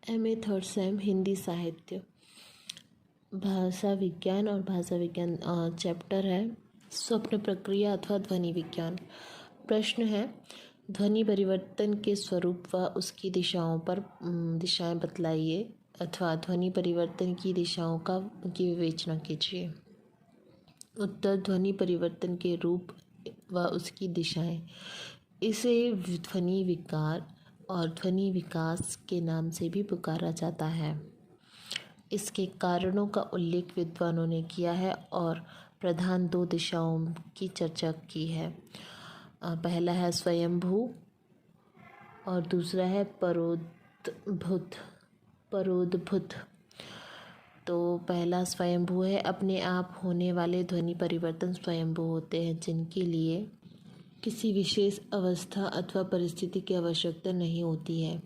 MA third same Hindi साहित्य, भाषा विज्ञान और भाषा विज्ञान चैप्टर है स्वप्न प्रक्रिया अथवा ध्वनि विज्ञान। प्रश्न है, ध्वनि परिवर्तन के स्वरूप व उसकी दिशाओं पर दिशाएं बतलाइए अथवा ध्वनि परिवर्तन की दिशाओं की विवेचना कीजिए। उत्तर, ध्वनि परिवर्तन के रूप व उसकी दिशाएं। इसे ध्वनि विकार और ध्वनि विकास के नाम से भी पुकारा जाता है। इसके कारणों का उल्लेख विद्वानों ने किया है और प्रधान दो दिशाओं की चर्चा की है। पहला है स्वयंभू और दूसरा है परोद्भूत। तो पहला स्वयंभू है, अपने आप होने वाले ध्वनि परिवर्तन स्वयंभू होते हैं जिनके लिए किसी विशेष अवस्था अथवा परिस्थिति की आवश्यकता नहीं होती है।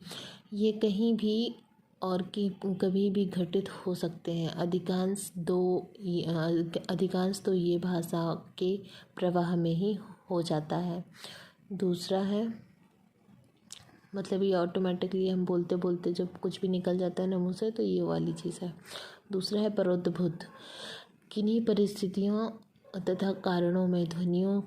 ये कहीं भी और कभी भी घटित हो सकते हैं। अधिकांश तो ये भाषा के प्रवाह में ही हो जाता है। दूसरा है, मतलब ये ऑटोमेटिकली हम बोलते बोलते जब कुछ भी निकल जाता है ना मुँह से, तो ये वाली चीज़ है। दूसरा है परोद्भूत। किन्हीं परिस्थितियों तथा कारणों में ध्वनियों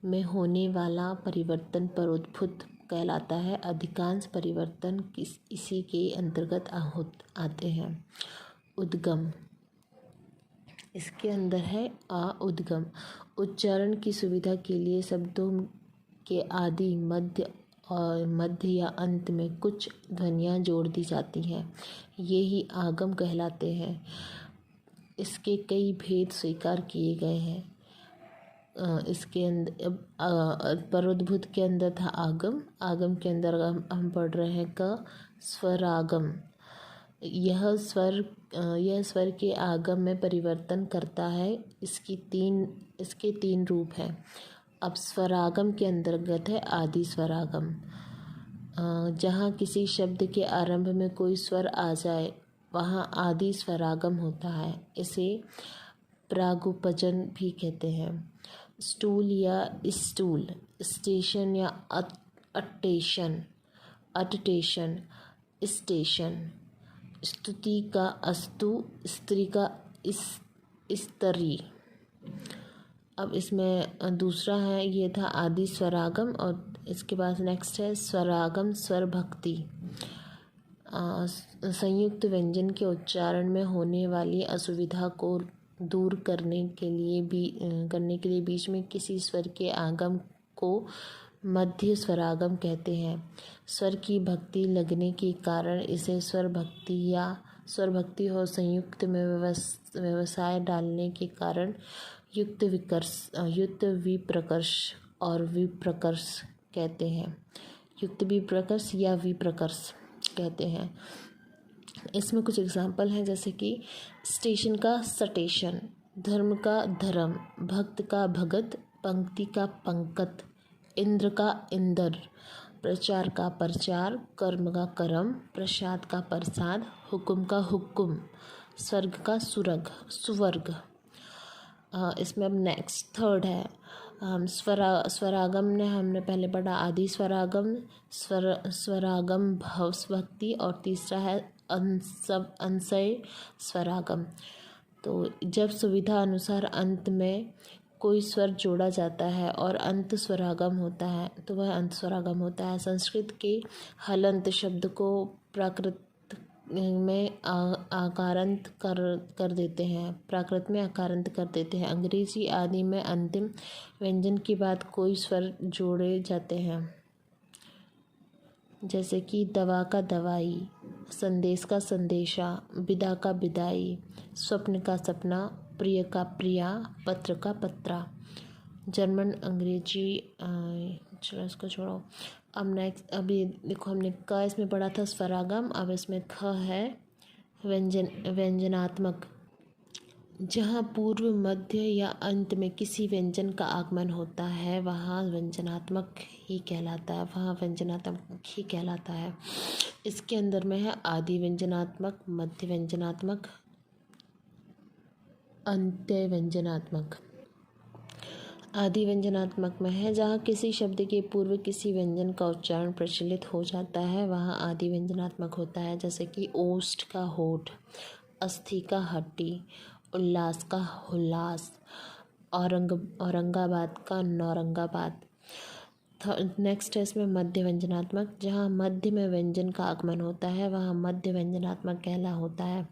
में होने वाला परिवर्तन परोद्भूत कहलाता है। अधिकांश परिवर्तन इसी के अंतर्गत आते हैं। उद्गम, इसके अंदर है उद्गम। उच्चारण की सुविधा के लिए शब्दों के आदि मध्य या अंत में कुछ ध्वनियाँ जोड़ दी जाती हैं, ये ही आगम कहलाते हैं। इसके कई भेद स्वीकार किए गए हैं। इसके अंदर परोद्भूत के अंदर था आगम के अंदर हम पढ़ रहे हैं स्वरागम। यह स्वर के आगम में परिवर्तन करता है। इसके तीन रूप हैं। अब स्वरागम के अंतर्गत है आदि स्वरागम। जहाँ किसी शब्द के आरंभ में कोई स्वर आ जाए वहाँ आदि स्वरागम होता है। इसे प्रागुपजन भी कहते हैं। स्टूल या स्टूल, स्टेशन या अटेशन, स्टेशन। स्तुति का अस्तु, स्त्री का स्त्री। अब इसमें दूसरा है, ये था आदि स्वरागम और इसके बाद नेक्स्ट है स्वरागम स्वर भक्ति। संयुक्त व्यंजन के उच्चारण में होने वाली असुविधा को दूर करने के लिए बीच में किसी स्वर के आगम को मध्य स्वरागम कहते हैं। स्वर की भक्ति लगने के कारण इसे स्वर भक्ति और संयुक्त में व्यवसाय डालने के कारण युक्त विप्रकर्ष और विप्रकर्ष कहते हैं। युक्त विप्रकर्ष या विप्रकर्ष कहते हैं। इसमें कुछ एग्जाम्पल हैं, जैसे कि स्टेशन का सटेशन, धर्म का धर्म, भक्त का भगत, पंक्ति का पंकत, इंद्र का इंदर, प्रचार का प्रचार, कर्म का कर्म, प्रसाद का प्रसाद, हुक्म का हुक्म, स्वर्ग का सुवर्ग। इसमें अब नेक्स्ट थर्ड है स्वरागम ने हमने पहले पढ़ा आदि स्वरागम, स्वरागम भक्ति और तीसरा है अंशय स्वरागम। तो जब सुविधा अनुसार अंत में कोई स्वर जोड़ा जाता है और अंत स्वरागम होता है तो वह अंत स्वरागम होता है। संस्कृत के हलंत शब्द को प्राकृत में आकारांत कर देते हैं, प्राकृत में आकारांत कर देते हैं। अंग्रेजी आदि में अंतिम व्यंजन के बाद कोई स्वर जोड़े जाते हैं, जैसे कि दवा का दवाई, संदेश का संदेशा, विदा का विदाई, स्वप्न का सपना, प्रिय का प्रिया, पत्र का पत्रा। जर्मन अंग्रेजी चलो इसको छोड़ो। अब नेक्स्ट, अभी देखो हमने क इसमें पढ़ा था स्वरागम, अब इसमें ख है व्यंजनात्मक। जहाँ पूर्व मध्य या अंत में किसी व्यंजन का आगमन होता है वहाँ व्यंजनात्मक ही कहलाता है। इसके अंदर में है आदि व्यंजनात्मक, मध्य व्यंजनात्मक, अंत्य व्यंजनात्मक। आदि व्यंजनात्मक में है। जहाँ किसी शब्द के पूर्व किसी व्यंजन का उच्चारण प्रचलित हो जाता है वहाँ आदि व्यंजनात्मक होता है। जैसे कि ओष्ठ का होठ, अस्थि का हड्डी, उल्लास का हुल्लास, औरंगाबाद का नौरंगाबाद। नेक्स्ट है इसमें मध्य व्यंजनात्मक। जहाँ मध्य में व्यंजन का आगमन होता है वहाँ मध्य व्यंजनात्मक कहला होता है।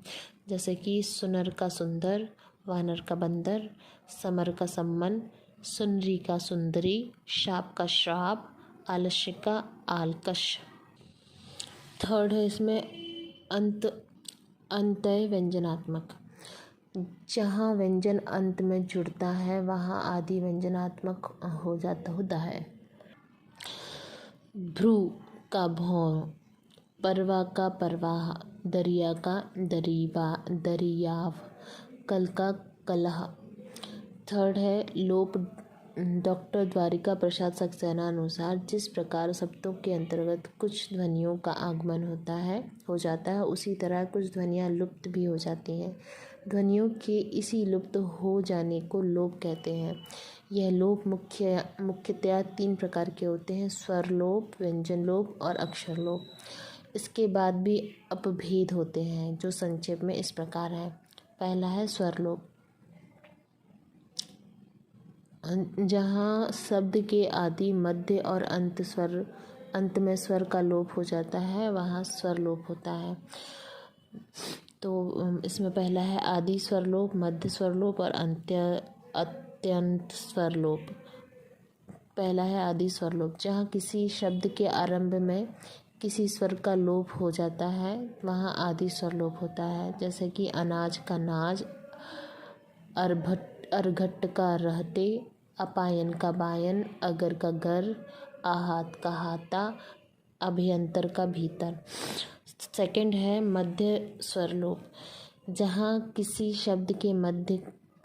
जैसे कि सुनर का सुंदर, वानर का बंदर, समर का सम्मन, सुंदरी का सुंदरी, शाप का श्राप, आलस्य का आलकश। थर्ड है इसमें अंतय व्यंजनात्मक। जहाँ व्यंजन अंत में जुड़ता है वहाँ आदि व्यंजनात्मक होता है। भ्रू का भौं, परवा का परवाह, दरिया का दरियाव, कल का कलह। थर्ड है लोप। डॉक्टर द्वारिका प्रसाद सक्सेना अनुसार जिस प्रकार शब्दों के अंतर्गत कुछ ध्वनियों का आगमन हो जाता है उसी तरह कुछ ध्वनियाँ लुप्त भी हो जाती हैं। ध्वनियों के इसी लुप्त हो जाने को लोप कहते हैं। यह लोप मुख्यतया 3 प्रकार के होते हैं: स्वर लोप, व्यंजन लोप और अक्षर लोप। इसके बाद भी अपभेद होते हैं जो संक्षेप में इस प्रकार है। पहला है स्वर लोप। जहाँ शब्द के आदि, मध्य और अंत में स्वर का लोप हो जाता है वहाँ स्वर लोप होता है। तो इसमें पहला है आदि स्वर लोप, मध्य स्वर लोप और अत्यंत स्वर लोप। पहला है आदि स्वर लोप। जहाँ किसी शब्द के आरंभ में किसी स्वर का लोप हो जाता है वहाँ आदि स्वर लोप होता है। जैसे कि अनाज का नाज, अर्घट का रहते, अपायन का बायन, अगर का गर, आहत का हाता, अभ्यंतर का भीतर। सेकंड है मध्य स्वर लोप। जहाँ किसी शब्द के मध्य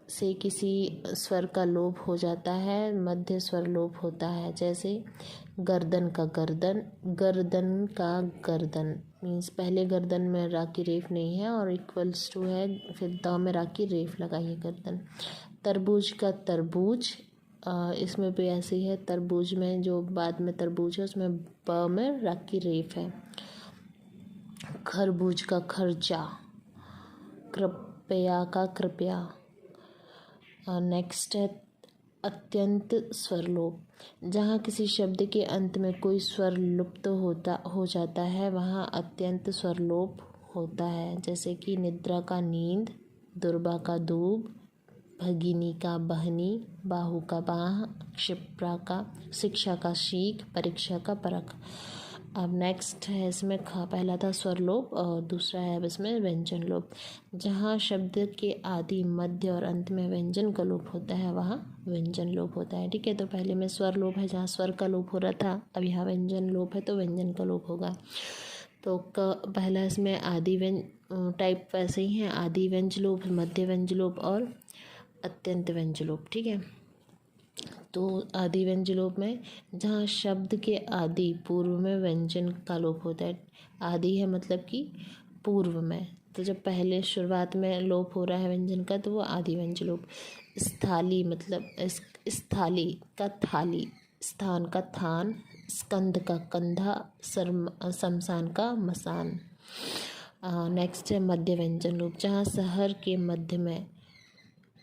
से किसी स्वर का लोप हो जाता है मध्य स्वर लोप होता है। जैसे गर्दन का गर्दन, गर्दन का गर्दन। मीन्स पहले गर्दन में रा की रेफ नहीं है और इक्वल्स टू है, फिर द में रा की रेफ लगाइए गर्दन। तरबूज का तरबूज, इसमें भी ऐसे ही है। तरबूज में जो बाद में तरबूज है उसमें ब में रा की रेफ है। खरबूज का खर्चा, कृपया का कृपया। नेक्स्ट है अत्यंत स्वर लोप। जहाँ किसी शब्द के अंत में कोई स्वर लुप्त हो जाता है वहाँ अत्यंत स्वर लोप होता है। जैसे कि निद्रा का नींद, दुर्बा का दूब, भगिनी का बहनी, बाहु का बाह, क्षिप्रा का शिक्षा का शीख, परीक्षा का परख। अब नेक्स्ट है इसमें पहला था स्वर लोप और दूसरा है अब इसमें व्यंजन लोप। जहाँ शब्द के आदि, मध्य और अंत में व्यंजन का लोप होता है वहाँ व्यंजन लोप होता है। ठीक है, तो पहले में स्वर लोप है जहाँ स्वर का लोप हो रहा था, अब यहाँ व्यंजन लोप है तो व्यंजन का लोप होगा। तो पहला इसमें आदि टाइप वैसे ही हैं, आदि व्यंज लोप, मध्य व्यंज लोप और अत्यंत व्यंज लोप। ठीक है, तो आदि व्यंज लोप में जहाँ शब्द के आदि पूर्व में व्यंजन का लोप होता है। आदि है मतलब कि पूर्व में, तो जब पहले शुरुआत में लोप हो रहा है व्यंजन का तो वो आदि व्यंज लोप। स्थाली मतलब स्थाली का थाली, स्थान का थान, स्कंद का कंधा, शमशान का मसान। नेक्स्ट है मध्य व्यंजन लोप। जहाँ शहर के मध्य में,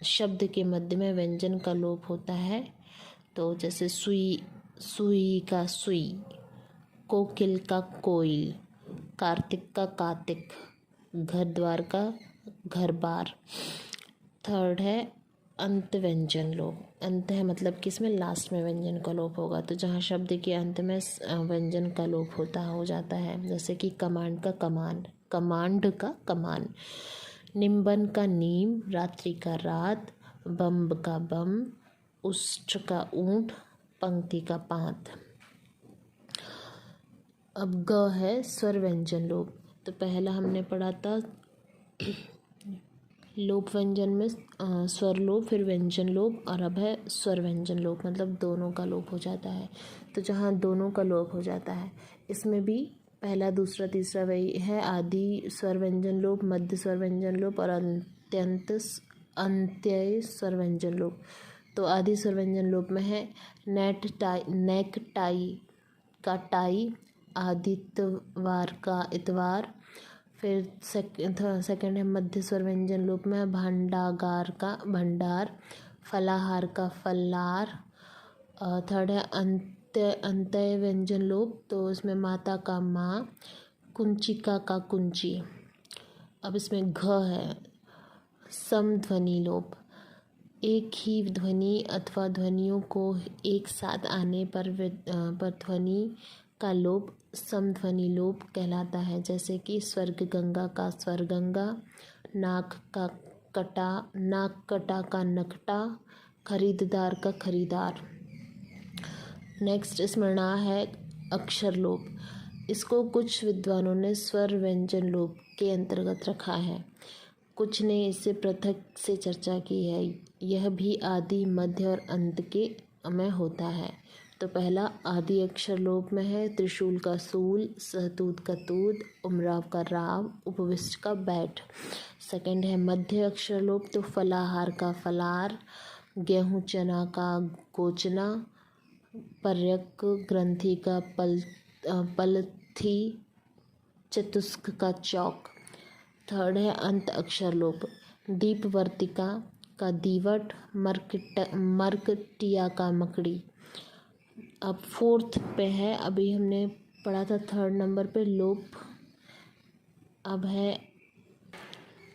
शब्द के मध्य में व्यंजन का लोप होता है। तो जैसे सुई का सुई, कोकिल का कोयल, कार्तिक का कातिक, घर द्वार का घर बार। थर्ड है अंत व्यंजन लोप। अंत है मतलब कि इसमें लास्ट में व्यंजन का लोप होगा। तो जहाँ शब्द के अंत में व्यंजन का लोप हो जाता है। जैसे कि कमांड का कमांड, कमांड का कमान, निम्बन का नीम, रात्रि का रात, बम्ब का बम, उष्ट का ऊंट, पंक्ति का पांत। अब ग है स्वर व्यंजन लोप। तो पहला हमने पढ़ा था लोप व्यंजन में स्वर लोप, फिर व्यंजन लोप, और अब है स्वर व्यंजन लोप मतलब दोनों का लोप हो जाता है। तो जहाँ दोनों का लोप हो जाता है इसमें भी पहला, दूसरा, तीसरा वही है। आदि स्वर व्यंजन लोप, मध्य स्वर व्यंजन लोप और अंत्य स्वर व्यंजन लोप। तो आदि स्वर व्यंजन लोप में है नेट टाई, नेक टाई का टाई, आदित्यवार का इतवार। फिर सेकंड है मध्य स्वर व्यंजन लोप में भांडागार का भंडार, फलाहार का फलार। थर्ड है अंत्य व्यंजन लोप, तो इसमें माता का माँ, कुंचिका का कुंची। अब इसमें घ है समध्वनि लोप, एक ही ध्वनि अथवा ध्वनियों को एक साथ आने पर ध्वनि का लोप समध्वनि लोप कहलाता है। जैसे कि स्वर्ग गंगा का स्वर्गंगा, नाक कटा का नकटा, खरीददार का खरीदार। नेक्स्ट इसमें ना है अक्षर लोप। इसको कुछ विद्वानों ने स्वर व्यंजन लोप के अंतर्गत रखा है, कुछ ने इससे पृथक से चर्चा की है। यह भी आदि मध्य और अंत के में होता है। तो पहला आदि अक्षर लोप में है त्रिशूल का सूल, सहतूत का तूत, उमराव का राव, उपविष्ट का बैठ। सेकंड है मध्य अक्षर लोप, तो फलाहार का फलार, गेहूं चना का गोचना, पर्यक ग्रंथि का पलथी, चतुष्क का चौक। थर्ड है अंत अक्षर लोप, दीपवर्तिका का दीवट, मरकटिया का मकड़ी। अब फोर्थ पे है, अभी हमने पढ़ा था थर्ड नंबर पे लोप, अब है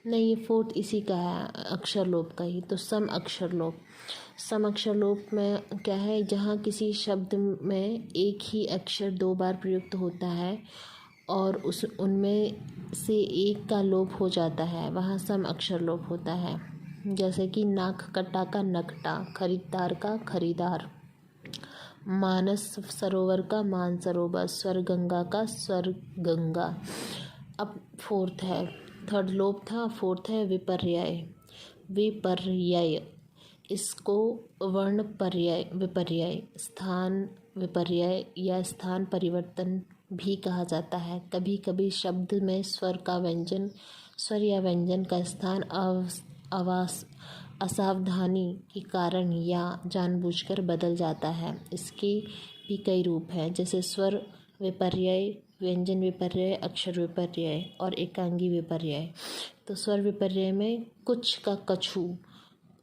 नहीं ये फोर्थ इसी का है अक्षर लोप का ही, तो सम अक्षर लोप। सम अक्षर लोप में क्या है, जहाँ किसी शब्द में एक ही अक्षर दो बार प्रयुक्त होता है और उनमें से एक का लोप हो जाता है, वहाँ सम अक्षर लोप होता है। जैसे कि नाक कटा का नकटा, खरीदार का खरीदार, मानस सरोवर का मानसरोवर, स्वर गंगा का स्वर गंगा। अब फोर्थ है, थर्ड लोप था, फोर्थ है विपर्यय। विपर्यय इसको वर्ण पर्याय विपर्यय, स्थान विपर्यय या स्थान परिवर्तन भी कहा जाता है। कभी कभी शब्द में स्वर या व्यंजन का स्थान असावधानी के कारण या जानबूझकर बदल जाता है। इसके भी कई रूप हैं, जैसे स्वर विपर्यय, व्यंजन विपर्यय, अक्षर विपर्यय और एकांगी विपर्यय। तो स्वर विपर्यय में कुछ का कछु,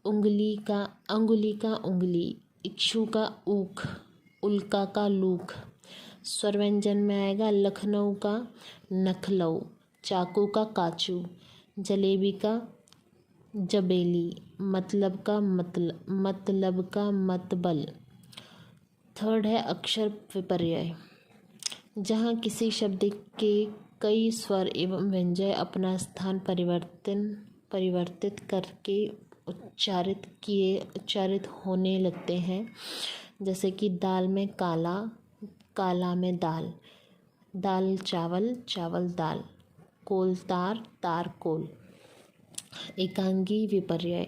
अंगुली का उंगली, इक्षु का ऊख, उल्का का लूक। स्वर व्यंजन में आएगा लखनऊ का नखलऊ, चाकू का काचू, जलेबी का जबेली, मतलब का मतबल। थर्ड है अक्षर विपर्यय, जहाँ किसी शब्द के कई स्वर एवं व्यंजय अपना स्थान परिवर्तित करके उच्चारित होने लगते हैं। जैसे कि दाल में काला, काला में दाल, दाल चावल, चावल दाल, कोल तार, तार कोल। एकांगी विपर्यय,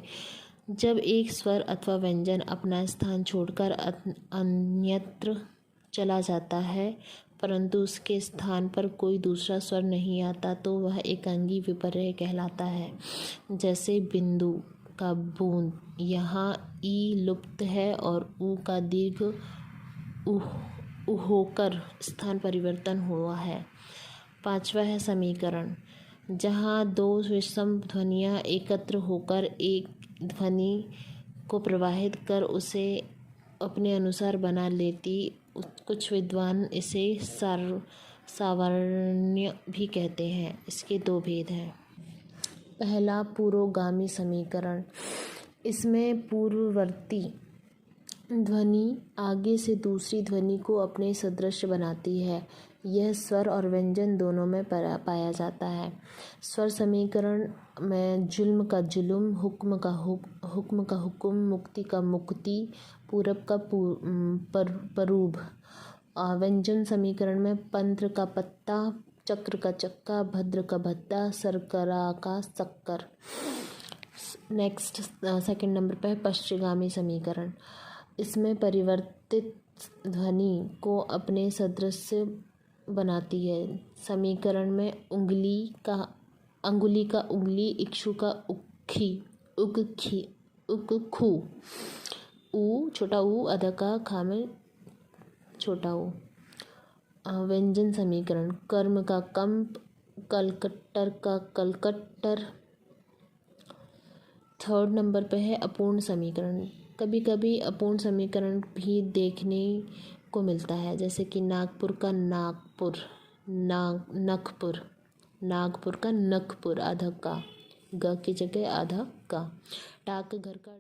जब एक स्वर अथवा व्यंजन अपना स्थान छोड़कर अन्यत्र चला जाता है परंतु उसके स्थान पर कोई दूसरा स्वर नहीं आता तो वह एकांगी विपर्यय कहलाता है। जैसे बिंदु का बूंद, यहाँ ई लुप्त है और ऊ का दीर्घ होकर स्थान परिवर्तन हुआ है। पांचवा है समीकरण, जहाँ दो विषम ध्वनियाँ एकत्र होकर एक ध्वनि को प्रवाहित कर उसे अपने अनुसार बना लेती। कुछ विद्वान इसे सावर्ण्य भी कहते हैं। इसके दो भेद हैं। पहला पुरोगामी समीकरण, इसमें पूर्ववर्ती ध्वनि आगे से दूसरी ध्वनि को अपने सदृश बनाती है। यह स्वर और व्यंजन दोनों में पाया जाता है। स्वर समीकरण में जुल्म का जुलुम, हुक्म का हुक्म, मुक्ति का मुक्ति, पूरब का परूब। व्यंजन समीकरण में पंत्र का पत्ता, चक्र का चक्का, भद्र का भद्दा, शर्करा का शक्कर। नेक्स्ट सेकंड नंबर पे है पश्चिगामी समीकरण, इसमें परिवर्तित ध्वनि को अपने सदृश बनाती है। समीकरण में अंगुली का उंगली, इक्षु का उक्खी, उक्खू। ऊ छोटा ऊ, आधा का, खा में छोटा ऊ। व्यंजन समीकरण, कर्म का कंप, कलकट्टर का कलकट्टर। थर्ड नंबर पे है अपूर्ण समीकरण। कभी कभी अपूर्ण समीकरण भी देखने को मिलता है, जैसे कि नागपुर का नागपुर, नखपुर, नागपुर का नखपुर, आधा का, ग की जगह आधा का। डाकघर का